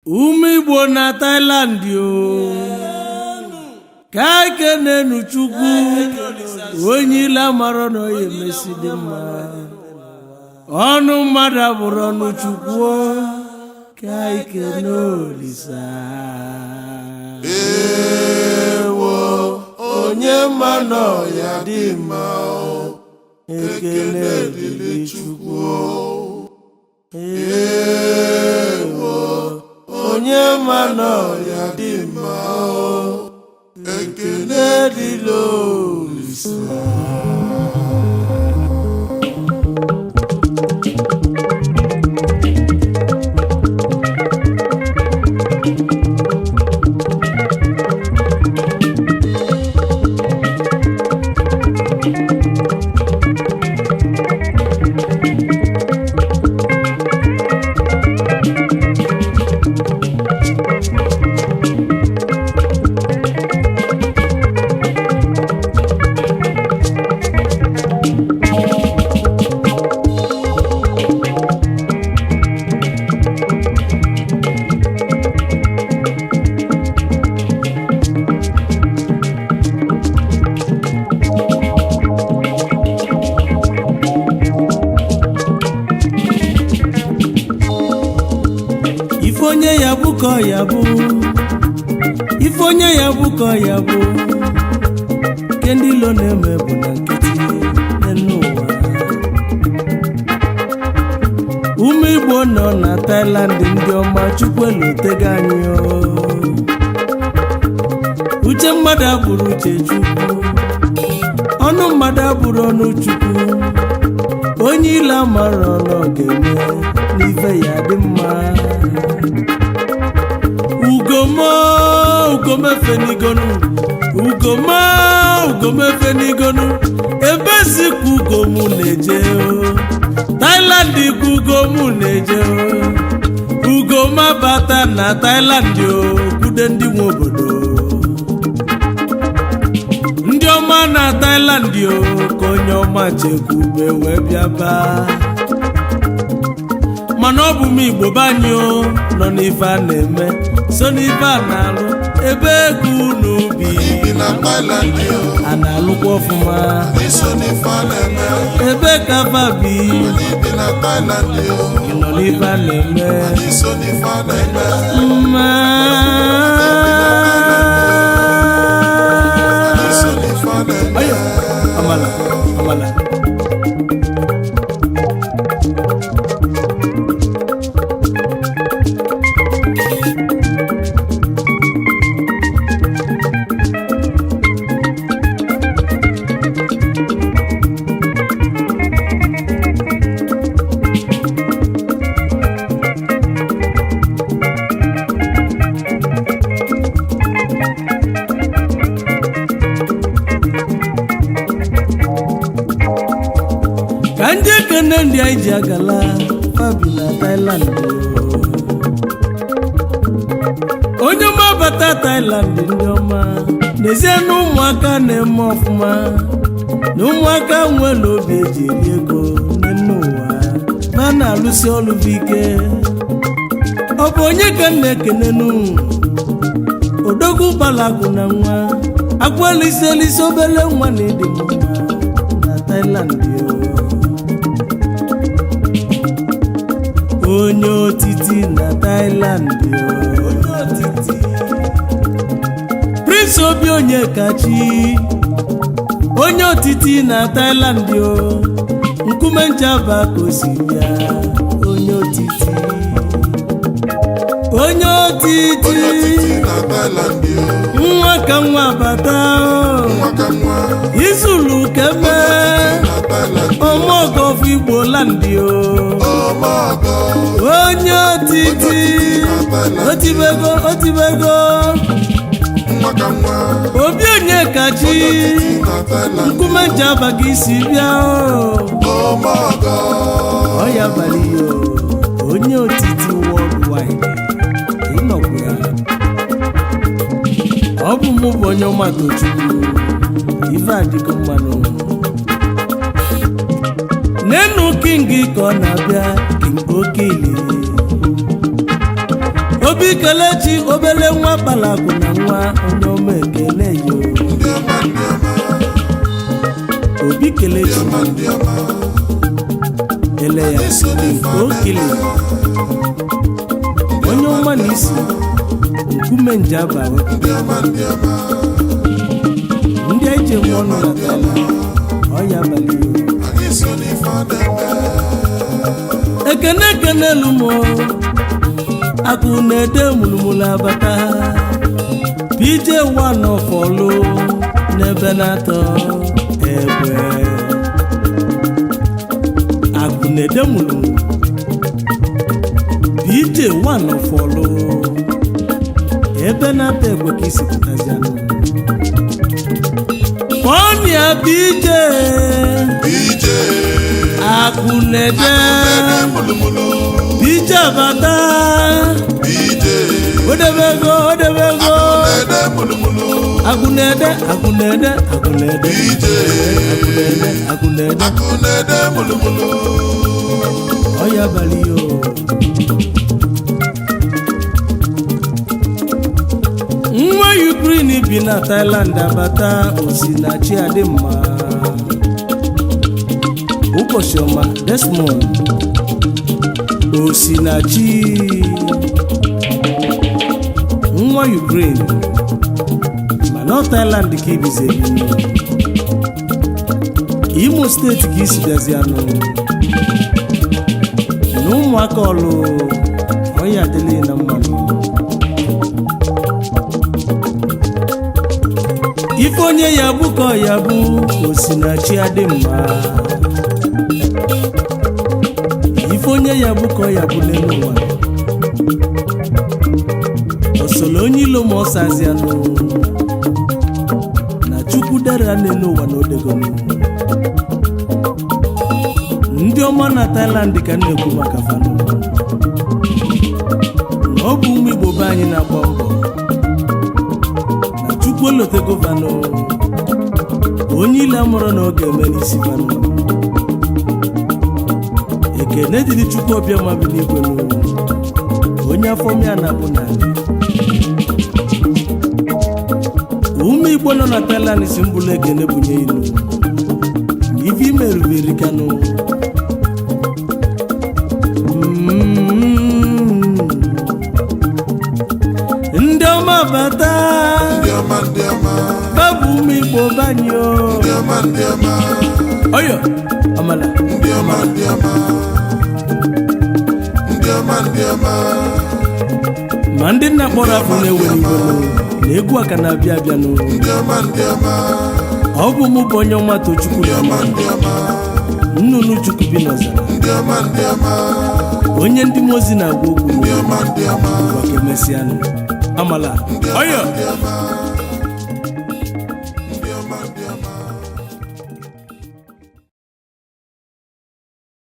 Umigbo na Thailand yo ka kenenu Chukwu onye ila maro no ye mesidi mma ọnụ mmadụ abụrụ ọnụ Chukwu ka kenolisa ewo onye mmanọ ya dị mma ekele dịrị Chukwu ewo onye mmanọ ya dị mma ekele dịrị Olisa. Ifonye ya buko ya bu Ifonye ya buko ya bu Kendi lo neme bu na nkiti n'ụwa Umigbo nọ na Thailand ndị ọma Chukwu elotego anyị uche mmadụ abụrụ uche Chukwu ọnụ mmadụ abụrụ ọnụ Chukwu onye ile mara ọnụ ga-eme n'ife ya dị mma ugomefenigonu ebe sikwu ugomu na-eje Thailand ikwu ugomu na-eje ugoma bata na Thailand kwude ndị nwe obodo ndị ọma na Thailand ka onye ọma chekwube wee bịaba mana ọ bụ m Igbo banyo nọ n'ife a na-eme so n'ife a na-alụ ebe ego n'ubi na Thailand a na-alụkwa ọfụma ebe ka babi na Thailand nọ n'ife a na-eme mma amala Kanje kene ndị anyị ji agala fabi na Thailand onye ọma bata Thailand ndị ọma n'ezie na ụmụaka na-eme ọfụma na ụmụaka nwere obi eji eri ego n'ụwa na na-alụsi ọrụ bụ ike ọ bụ onye ka m na-ekenenu odogwu balagwu na nwa agwalisi obele nwa na ịdị mma na Thailand onye otiti na Thailand Prince Obi Onyekachi onye otiti na Thailand nkume njaba kosibia onye otiti na Thailand nwa ka nwa bata izulu keme ọmọgọfụ Igbo land onye otiti otibego Obi Onyekachi nkume njaba gị isi bịa ọ ya bali onye otiti worldwide ịnọkwu ya ọ bụ mụ bụ onye ọmado Chukwu ife adịgo mmanụ n'enu king ka ọ na-abịa king okele Obi Obi Kelechi obele nwa kpalakụ na nwa onye ọma ekele yo Obi Kelechi ele ya okili onye ọma na isi nkume njaba ndị eji nwa ọnụ na tala ọya abalị ekene ekene lumo akụ na-ede mulumulu abata PJ one of olu n'ebe na-atọ egbe akụ na-ede mulumulu PJ one of olu ebe na-atọ egbe ka isi pụtazi anụ Konya PJ akụ na-ede PJ abata odebego agunede oya baliyo nwa Ukraine bi na Thailand abata Osinachi adịmma ụbọchị ọma Desmond Osinachi nwa Ukraine mana Thailand ka ibize Imo steeti ka isi bịazi anụ na ụmụaka ọlụ onye adịghị na mmanụ ife onye ya bụ ka ya bụ Osinachi adịmma ife onye ya bụ ka ya bụ n'elu ụwa osolo onye ilo ma ọsazi anụ na Chukwu dara n'elu ụwa na odegonu ndị ọma na Thailand ka na-ekwu maka fanụ na ọ bụ ụmụ Igbo be anyị na-agba mbọ na Chukwu elote gọvanọ onye ile amụrụ na ọ ga-eme n'isi fanụ ekene dịrị Chukwu Obiọma bi n'igwe n'ụwa onye afọ mịa na-abụ n'ala ụmụ Igbo nọ na Thailand si mbụlụ ekene bunye ilu ife imerubere kanụ ndị ọma bata babụ ụmụ Igbo banyo oyo amala ma ndị nna kpọrọ afọ na-ewere Igbo na egwu aka na-abịa abịa n'ụlọ ọ bụ mụ bụ onye ọma Tochukwu nnụnụ Chukwu bi n'ọzara onye ndị mozi na-agwa okwu gwa ka emesịa amala oyo